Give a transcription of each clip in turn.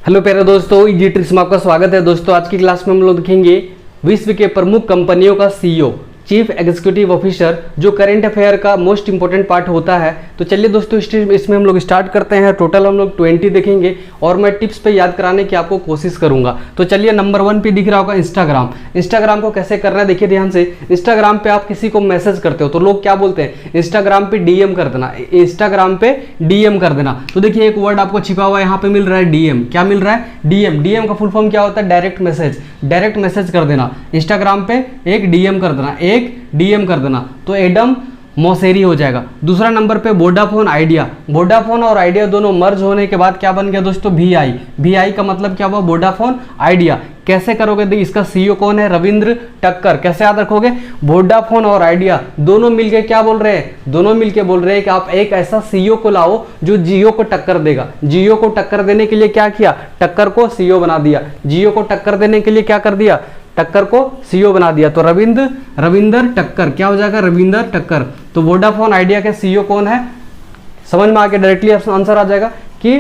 Hello प्यारे दोस्तों, easy tricks में आपका स्वागत है। दोस्तों आज की क्लास में हम लोग देखेंगे विश्व के प्रमुख कंपनियों का सीईओ, चीफ एग्जीक्यूटिव ऑफिसर, जो करंट अफेयर का मोस्ट इंपॉर्टेंट पार्ट होता है। तो चलिए दोस्तों इसमें हम लोग स्टार्ट करते हैं। टोटल हम लोग 20 देखेंगे और मैं टिप्स पे याद कराने की आपको कोशिश करूंगा। तो चलिए नंबर 1 पे दिख रहा होगा इंस्टाग्राम। इंस्टाग्राम को कैसे करना है देखिए ध्यान से। इंस्टाग्राम पे आप किसी को मैसेज करते हो तो लोग क्या बोलते हैं, इंस्टाग्राम पे डीएम कर देना, इंस्टाग्राम पे डीएम कर देना। तो देखिए एक वर्ड आपको छिपा हुआ यहाँ पे मिल रहा है, डीएम। क्या मिल रहा है? डीएम। डीएम का फुल फॉर्म क्या होता है? Direct message. डायरेक्ट मैसेज कर देना, इंस्टाग्राम पे एक डीएम कर देना, एक डीएम कर देना, तो एडम मौसेरी हो जाएगा। दूसरा नंबर पे वोडाफोन आइडिया। वोडाफोन और आइडिया दोनों मर्ज होने के बाद क्या बन गया दोस्तों? वीआई। वीआई का मतलब क्या हुआ? Vodafone idea. कैसे करोगे? देखिए इसका सीईओ कौन है? रविंद्र टक्कर। कैसे याद रखोगे? वोडाफोन और आइडिया दोनों मिलके क्या बोल रहे हैं? दोनों मिलके बोल रहे हैं कि आप एक ऐसा सीईओ को लाओ जो जियो को टक्कर देगा। जियो को टक्कर देने के लिए क्या किया? टक्कर को सीईओ बना दिया। जियो को टक्कर देने के लिए क्या कर दिया? टक्कर को सीईओ बना दिया। तो रविंदर टक्कर क्या हो जाएगा? रविंदर टक्कर। तो वोडाफोन आइडिया के सीईओ कौन है? समझ में आ गया, डायरेक्टली आंसर आ जाएगा कि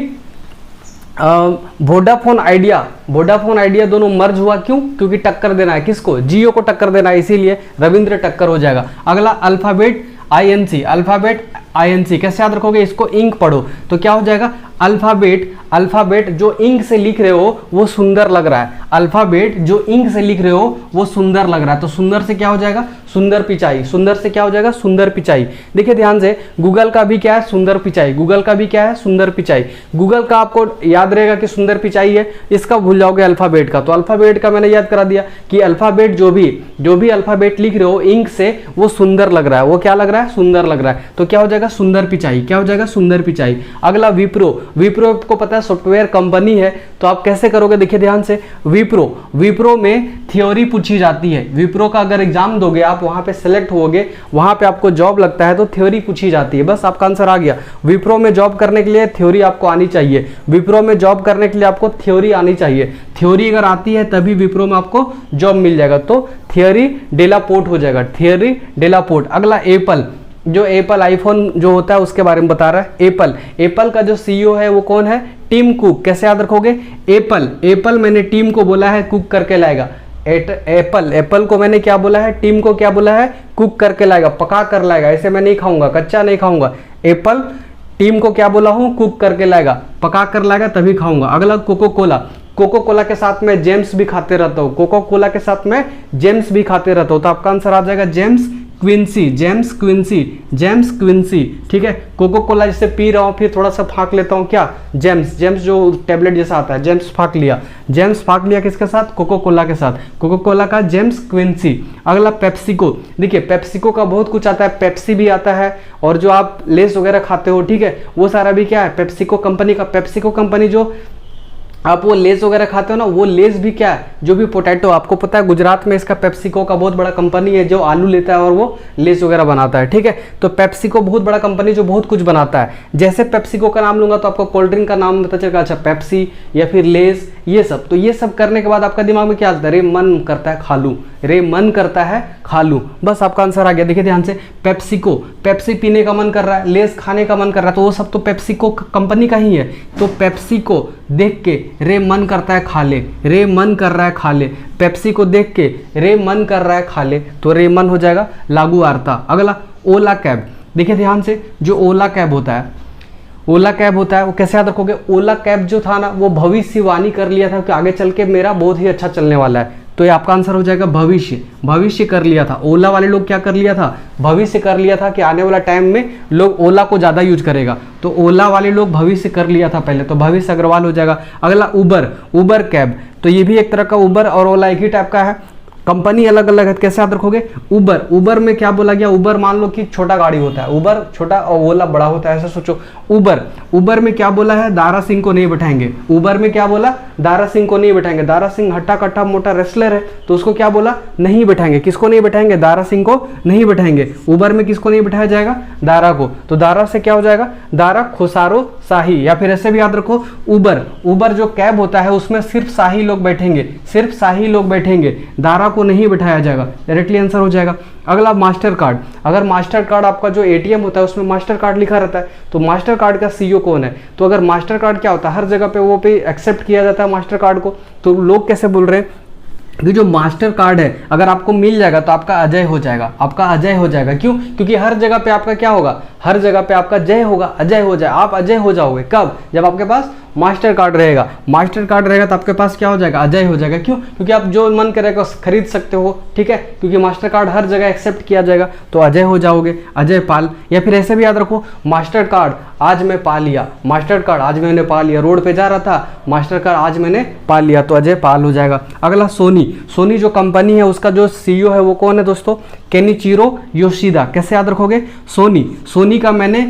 वोडाफोन आइडिया दोनों मर्ज हुआ। क्यों? क्योंकि टक्कर देना है किसको? जियो को टक्कर देना है, इसीलिए रविंद्र टक्कर हो जाएगा। अगला अल्फाबेट आईएनसी। अल्फाबेट आईएनसी कैसे याद रखोगे? इसको इंक पढ़ो तो क्या हो जाएगा? अल्फाबेट जो इंक से लिख रहे हो वो सुंदर लग रहा है। अल्फाबेट जो इंक से लिख रहे हो वो सुंदर लग रहा है, तो सुंदर से क्या हो जाएगा? सुंदर पिचाई। सुंदर से क्या हो जाएगा? सुंदर पिचाई। देखिए ध्यान से, गूगल का भी क्या है? सुंदर पिचाई। गूगल का भी क्या है? सुंदर पिचाई। गूगल का आपको याद रहेगा कि सुंदर पिचाई है, इसका भूल जाओगे अल्फाबेट का। तो अल्फाबेट का मैंने याद करा दिया कि अल्फाबेट जो भी अल्फाबेट लिख रहे हो इंक से वो सुंदर लग रहा है। वो क्या लग रहा है? सुंदर लग रहा है। तो क्या हो जाएगा? सुंदर पिचाई। क्या हो जाएगा? सुंदर पिचाई। अगला विप्रो। विप्रो को पता है सॉफ्टवेयर कंपनी है, तो आप कैसे करोगे? देखिए ध्यान से, विप्रो में थ्योरी पूछी जाती है। विप्रो का अगर एग्जाम दोगे आप, वहां पे सिलेक्ट होगे, वहां पे आपको जॉब लगता है तो थ्योरी पूछी जाती है। बस आपका आंसर आ गया। विप्रो में जॉब करने के लिए थ्योरी आपको आनी चाहिए। विप्रो में जॉब करने के लिए आपको थ्योरी आनी चाहिए। थ्योरी अगर आती है तभी विप्रो में आपको जॉब मिल जाएगा। तो थियरी डेलापोर्ट हो जाएगा, थियरी डेलापोर्ट। अगला एप्पल। जो एप्पल आईफोन जो होता है उसके बारे में बता रहा है। एप्पल का जो सीईओ है वो कौन है? Tim Cook. कैसे याद रखोगे? एप्पल मैंने टीम को बोला है कुक करके लाएगा। एप्पल को मैंने क्या बोला है? टीम को क्या बोला है? कुक करके लाएगा, पका कर लाएगा। ऐसे मैं नहीं खाऊंगा, कच्चा नहीं खाऊंगा। एप्पल टीम को क्या बोला हूं? कुक करके लाएगा, पका कर लाएगा तभी खाऊंगा। अगला कोको कोला के साथ में जेम्स भी खाते रहता हूँ। कोको कोला के साथ में जेम्स भी खाते रहता हूँ, तो आपका आंसर आ जाएगा जेम्स क्विंसी। ठीक है, कोको कोला जैसे पी रहा हूँ फिर थोड़ा सा फाँक लेता हूँ, क्या? जेम्स जो टेबलेट जैसा आता है, जेम्स फाँक लिया किसके साथ? कोको कोला के साथ। कोको कोला का जेम्स क्विंसी। अगला पेप्सिको। देखिए पेप्सिको का बहुत कुछ आता है, पेप्सी भी आता है, और जो आप लेस वगैरह खाते हो, ठीक है, वो सारा भी क्या है? पेप्सिको कंपनी का। पेप्सिको कंपनी जो आप वो लेस वगैरह खाते हो ना, वो लेस भी क्या है? जो भी पोटैटो, आपको पता है गुजरात में इसका पेप्सिको का बहुत बड़ा कंपनी है जो आलू लेता है और वो लेस वगैरह बनाता है। ठीक है, तो पेप्सिको बहुत बड़ा कंपनी जो बहुत कुछ बनाता है। जैसे पेप्सिको का नाम लूंगा तो आपको कोल्ड ड्रिंक का नाम पता चलेगा, अच्छा पेप्सी या फिर लेस, ये सब। तो ये सब करने के बाद आपका दिमाग में क्या आता है? रे मन करता है खा लूं। बस आपका आंसर आ गया। देखिए ध्यान से, पेप्सी पीने का मन कर रहा है, लेस खाने का मन कर रहा है, तो वो सब तो पेप्सिको कंपनी का ही है। तो पेप्सिको देख के रे मन करता है खा ले। पेप्सी को देख के रे मन कर रहा है खा ले, तो रे मन हो जाएगा लागू आर्ता। अगला ओला कैब। देखिए ध्यान से, जो ओला कैब होता है वो कैसे याद रखोगे? ओला कैब जो था ना, वो भविष्यवाणी कर लिया था कि आगे चल के मेरा बहुत ही अच्छा चलने वाला है, तो ये आपका आंसर हो जाएगा भविष्य कर लिया था। ओला वाले लोग क्या कर लिया था? भविष्य कर लिया था कि आने वाला टाइम में लोग ओला को ज़्यादा यूज करेगा, तो ओला वाले लोग भविष्य कर लिया था पहले, तो भविष्य अग्रवाल हो जाएगा। अगला उबर कैब। तो ये भी एक तरह का उबर और ओला एक ही टाइप का है, कंपनी अलग अलग है। कैसे याद रखोगे? उबर में क्या बोला गया? उबर मान लो कि छोटा गाड़ी होता है, उबर छोटा और ओला बड़ा होता है, ऐसा सोचो। उबर में क्या बोला है? दारा सिंह को नहीं बैठाएंगे। उबर में क्या बोला? दारा सिंह को नहीं बैठाएंगे। दारा सिंह हट्टा कट्टा मोटा रेसलर है, तो उसको क्या बोला? नहीं बैठाएंगे। किसको नहीं बैठाएंगे? दारा सिंह को नहीं बैठाएंगे। उबर में किसको नहीं बैठाया जाएगा? दारा को। तो दारा से क्या हो जाएगा? दारा खुसारो शाही, या फिर ऐसे भी याद रखो, उबर जो कैब होता है उसमें सिर्फ शाही लोग बैठेंगे, दारा को नहीं बिठाया जाएगा, डायरेक्टली आंसर हो जाएगा। अगला मास्टर कार्ड, अगर मास्टर कार्ड आपका जो एटीएम होता है उसमें मास्टर कार्ड लिखा रहता है, तो मास्टर कार्ड का सीईओ कौन है? तो अगर मास्टर कार्ड क्या होता है, हर जगह पे वो पे एक्सेप्ट किया जाता है मास्टर कार्ड को, तो लोग कैसे बोल रहे हैं कि जो मास्टर कार्ड है अगर आपको मिल जाएगा तो आपका अजय हो जाएगा, आपका अजय हो जाएगा। क्यों? क्योंकि हर जगह पे आपका क्या होगा, हर जगह पे आपका जय होगा, अजय हो जाए, आप अजय हो जाओगे। कब? जब आपके पास मास्टर कार्ड रहेगा। मास्टर कार्ड रहेगा तो आपके पास क्या हो जाएगा, अजय हो जाएगा। क्यों? क्योंकि आप जो मन करेगा खरीद सकते हो, ठीक है, क्योंकि मास्टर कार्ड हर जगह एक्सेप्ट किया जाएगा, तो अजय हो जाओगे, अजय पाल। या फिर ऐसे भी याद रखो, मास्टर कार्ड आज मैं पा लिया, मास्टर कार्ड आज मैंने पा लिया, रोड पे जा रहा था, मास्टर कार्ड आज मैंने पा लिया, तो अजय पाल हो जाएगा। अगला सोनी, सोनी जो कंपनी है उसका जो सीईओ है वो कौन है दोस्तों, केनिचिरो योशिदा। कैसे याद रखोगे, सोनी, सोनी का मैंने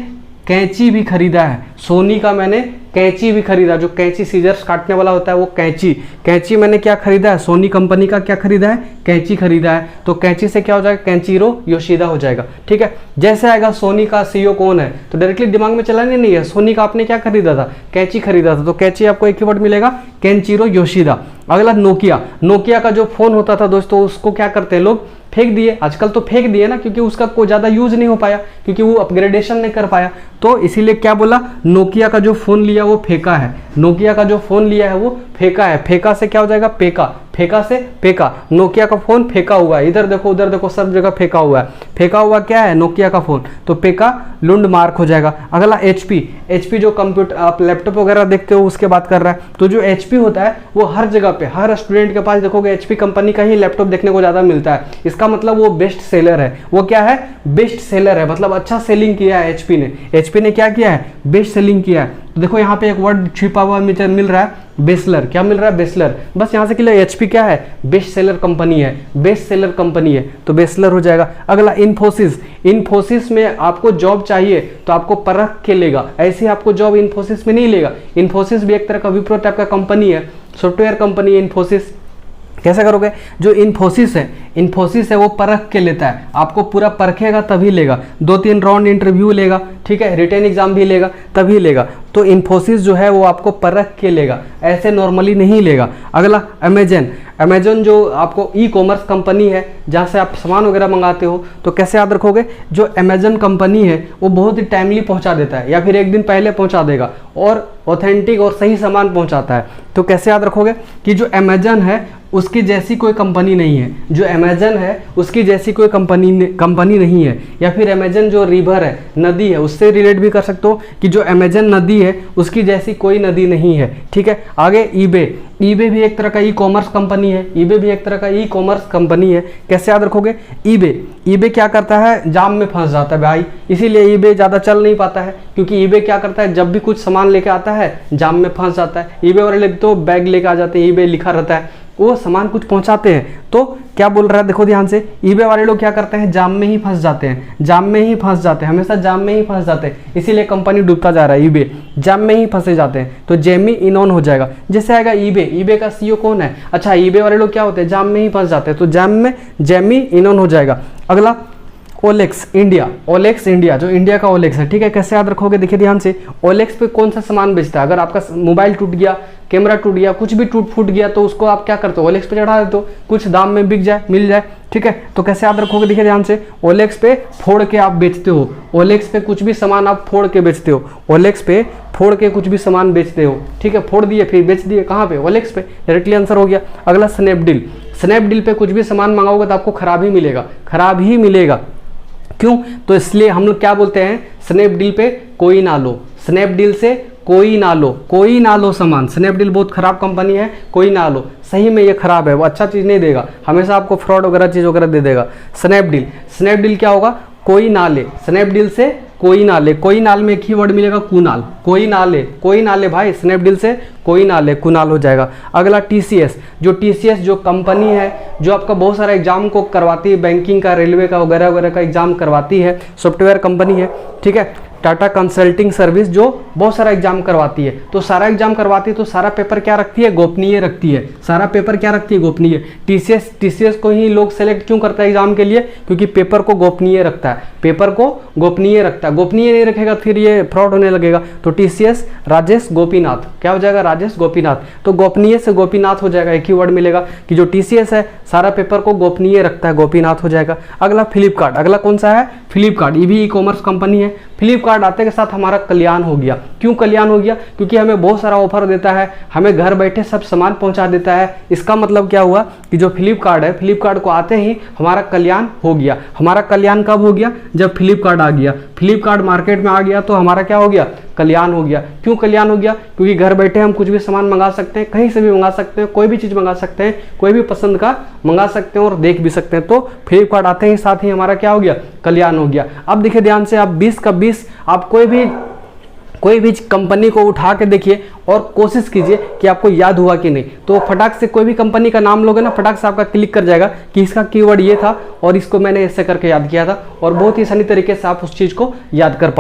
कैंची भी खरीदा है, सोनी का मैंने कैंची भी खरीदा, जो कैंची सीजर्स काटने वाला होता है वो कैंची, कैंची मैंने क्या खरीदा है, सोनी कंपनी का क्या खरीदा है, कैंची खरीदा है, तो कैंची से क्या हो जाएगा, कैंचिरो योशिदा हो जाएगा। ठीक है, जैसे आएगा सोनी का सीईओ कौन है, तो डायरेक्टली दिमाग में चलाने नहीं है, सोनी का आपने क्या खरीदा था, कैंची खरीदा था, तो कैंची आपको एक ही वर्ड मिलेगा, कैंचिरो योशिदा। अगला नोकिया, नोकिया का जो फोन होता था दोस्तों उसको क्या करते हैं लोग, फेंक दिए, आजकल तो फेंक दिए ना, क्योंकि उसका कोई ज़्यादा यूज नहीं हो पाया, क्योंकि वो अपग्रेडेशन नहीं कर पाया, तो इसीलिए क्या बोला, नोकिया का जो फोन लिया वो फेंका है, नोकिया का जो फोन लिया है वो फेंका है। फेंका से क्या हो जाएगा, पेका, फेंका से पेका, नोकिया का फोन फेंका हुआ है, इधर देखो उधर देखो सब जगह फेंका हुआ है, फेंका हुआ क्या है, नोकिया का फोन, तो पेका लुंड मार्क हो जाएगा। अगला एचपी, एचपी जो कंप्यूटर आप लैपटॉप वगैरह देखते हो उसके बात कर रहा है, तो जो एचपी होता है वो हर जगह पे, हर स्टूडेंट के पास देखोगे एचपी कंपनी का ही लैपटॉप देखने को ज़्यादा मिलता है। इसका मतलब वो बेस्ट सेलर है, वो क्या है, बेस्ट सेलर है, मतलब अच्छा सेलिंग किया है एचपी ने, एचपी ने क्या किया है, बेस्ट सेलिंग किया है। तो देखो यहाँ पे एक वर्ड छिपा हुआ मिल रहा है, बेसलर, क्या मिल रहा है, बेसलर, बस यहाँ से क्लियर, एचपी क्या है, बेस्ट सेलर कंपनी है, बेस्ट सेलर कंपनी है, तो बेसलर हो जाएगा। अगला इन्फोसिस, इन्फोसिस में आपको जॉब चाहिए तो आपको परख के लेगा, ऐसे आपको जॉब इन्फोसिस में नहीं लेगा, इन्फोसिस भी एक तरह का विप्रो टाइप का कंपनी है, सॉफ्टवेयर कंपनी है इन्फोसिस। कैसे करोगे, जो इन्फोसिस है वो परख के लेता है, आपको पूरा परखेगा तभी लेगा, 2-3 राउंड इंटरव्यू लेगा, ठीक है, रिटन एग्जाम भी लेगा तभी लेगा, तो इन्फोसिस जो है वो आपको परख के लेगा, ऐसे नॉर्मली नहीं लेगा। अगला अमेजन, अमेजन जो आपको ई कॉमर्स कंपनी है जहाँ से आप सामान वगैरह मंगाते हो, तो कैसे याद रखोगे, जो अमेजन कंपनी है वो बहुत ही टाइमली पहुँचा देता है, या फिर एक दिन पहले पहुँचा देगा और ऑथेंटिक और सही सामान पहुँचाता है। तो कैसे याद रखोगे कि जो अमेजन है उसकी जैसी कोई कंपनी नहीं है, जो अमेजन है उसकी जैसी कोई कंपनी नहीं है, या फिर अमेजन जो रिवर है, नदी है, उससे रिलेट भी कर सकते हो कि जो अमेजन नदी है उसकी जैसी कोई नदी नहीं है। ठीक है, आगे ईबे, ईबे भी एक तरह का ई कॉमर्स कंपनी है, ईबे भी एक तरह का ई कॉमर्स कंपनी है। कैसे याद रखोगे, ईबे क्या करता है, जाम में फंस जाता है भाई, इसीलिए ईबे ज़्यादा चल नहीं पाता है, क्योंकि ईबे क्या करता है, जब भी कुछ सामान लेके आता है जाम में फंस जाता है। ईबे वाले तो बैग लेके आ जाते हैं, ईबे लिखा रहता है, वो सामान कुछ पहुंचाते हैं, तो क्या बोल रहा है देखो ध्यान से, ईबे वाले लोग क्या करते हैं, जाम में ही फंस जाते हैं, जाम में ही फंस जाते हैं, हमेशा जाम में ही फंस जाते हैं, इसीलिए कंपनी डूबता जा रहा है, ईबे जाम में ही फंसे जाते हैं, तो जेमी इनोन हो जाएगा। जैसे आएगा ईबे, ईबे का सीईओ कौन है, अच्छा ईबे वाले लोग क्या होते हैं, जाम में ही फंस जाते हैं, तो जाम में जेमी इनोन हो जाएगा। अगला ओलेक्स इंडिया, ओलेक्स इंडिया, जो इंडिया का ओलेक्स है, ठीक है, कैसे याद रखोगे, देखिए ध्यान से, ओलेक्स पे कौन सा सामान बेचता है, अगर आपका मोबाइल टूट गया, कैमरा टूट गया, कुछ भी टूट फूट गया, तो उसको आप क्या करते हो, ओलेक्स पे चढ़ा देते हो, कुछ दाम में बिक जाए, मिल जाए, ठीक है, तो कैसे याद रखोगे, देखिए ध्यान से, ओलेक्स पे फोड़ के आप बेचते हो, ओलेक्स पे कुछ भी सामान आप फोड़ के बेचते हो, ओलेक्स पे फोड़ के कुछ भी सामान बेचते हो, ठीक है, फोड़ दिए फिर बेच दिए, कहाँ पे, ओलेक्स पे, डायरेक्टली आंसर हो गया। अगला स्नैपडील, स्नैपडील पे कुछ भी सामान मंगाओगे तो आपको खराब ही मिलेगा, खराब ही मिलेगा, क्यों, तो इसलिए हम लोग क्या बोलते हैं, स्नैपडील पे कोई ना लो, स्नैपडील से कोई ना लो, कोई ना लो सामान, स्नैपडील बहुत खराब कंपनी है, कोई ना लो, सही में ये खराब है, वो अच्छा चीज़ नहीं देगा, हमेशा आपको फ्रॉड वगैरह चीज़ वगैरह दे देगा। स्नैपडील, स्नैपडील क्या होगा, कोई ना ले, स्नैपडील से कोई ना ले, कोई नाल में एक ही वर्ड मिलेगा, कुनाल, कोई ना ले, कोई ना ले भाई, स्नैपडील से कोई ना ले, कुनाल हो जाएगा। अगला टीसीएस, जो टीसीएस जो कंपनी है जो आपका बहुत सारा एग्जाम को करवाती है, बैंकिंग का, रेलवे का वगैरह वगैरह का एग्जाम करवाती है, सॉफ्टवेयर कंपनी है, ठीक है, टाटा कंसल्टिंग सर्विस जो बहुत सारा एग्जाम करवाती है। तो सारा एग्जाम करवाती है तो सारा पेपर क्या रखती है, गोपनीय रखती है। सारा पेपर क्या रखती है, गोपनीय। टीसीएस को ही लोग सेलेक्ट क्यों करता है एग्जाम के लिए, क्योंकि पेपर को गोपनीय रखता है, पेपर को गोपनीय रखता है। गोपनीय नहीं रखेगा फिर ये फ्रॉड होने लगेगा। तो टीसीएस राजेश गोपीनाथ, क्या हो जाएगा, राजेश गोपीनाथ। तो गोपनीय से गोपीनाथ हो जाएगा, एक ही वर्ड मिलेगा कि जो टीसीएस है सारा पेपर को गोपनीय रखता है, गोपीनाथ हो जाएगा। अगला फ्लिपकार्ट, अगला कौन सा है, फ्लिपकार्ट। ये भी ई कॉमर्स कंपनी है। फ्लिपकार्ट आते के साथ हमारा कल्याण हो गया। क्यों कल्याण हो गया, क्योंकि हमें बहुत सारा ऑफर देता है, हमें घर बैठे सब सामान पहुंचा देता है। इसका मतलब क्या हुआ कि जो फ्लिपकार्ट है, फ्लिपकार्ट को आते ही हमारा कल्याण हो गया। हमारा कल्याण कब हो गया, जब फ्लिपकार्ट आ गया, फ्लिपकार्ट मार्केट में आ गया तो हमारा क्या हो गया, कल्याण हो गया। क्यों कल्याण हो गया, क्योंकि घर बैठे हम कुछ भी सामान मंगा सकते हैं, कहीं से भी मंगा सकते हैं, कोई भी चीज़ मंगा सकते हैं, कोई भी पसंद का मंगा सकते हैं और देख भी सकते हैं। तो फ्लिपकार्ट आते ही साथ ही हमारा क्या हो गया, कल्याण हो गया। अब देखिए ध्यान से, आप 20 का 20 आप कोई भी कंपनी को उठा के देखिए और कोशिश कीजिए कि आपको याद हुआ कि नहीं। तो फटाक से कोई भी कंपनी का नाम लोगे ना, फटाक से आपका क्लिक कर जाएगा कि इसका कीवर्ड ये था और इसको मैंने ऐसे करके याद किया था, और बहुत ही आसानी तरीके से आप उस चीज़ को याद कर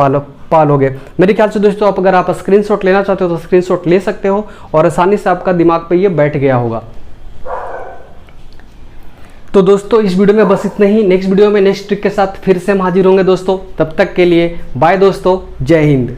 पालोगे। मेरे ख्याल से दोस्तों, अगर आप स्क्रीनशॉट लेना चाहते हो तो स्क्रीनशॉट ले सकते हो और आसानी से आपका दिमाग पे ये बैठ गया होगा। तो दोस्तों इस वीडियो में बस इतना ही। नेक्स्ट वीडियो में नेक्स्ट ट्रिक के साथ फिर से हम हाजिर होंगे दोस्तों। तब तक के लिए बाय दोस्तों, जय हिंद।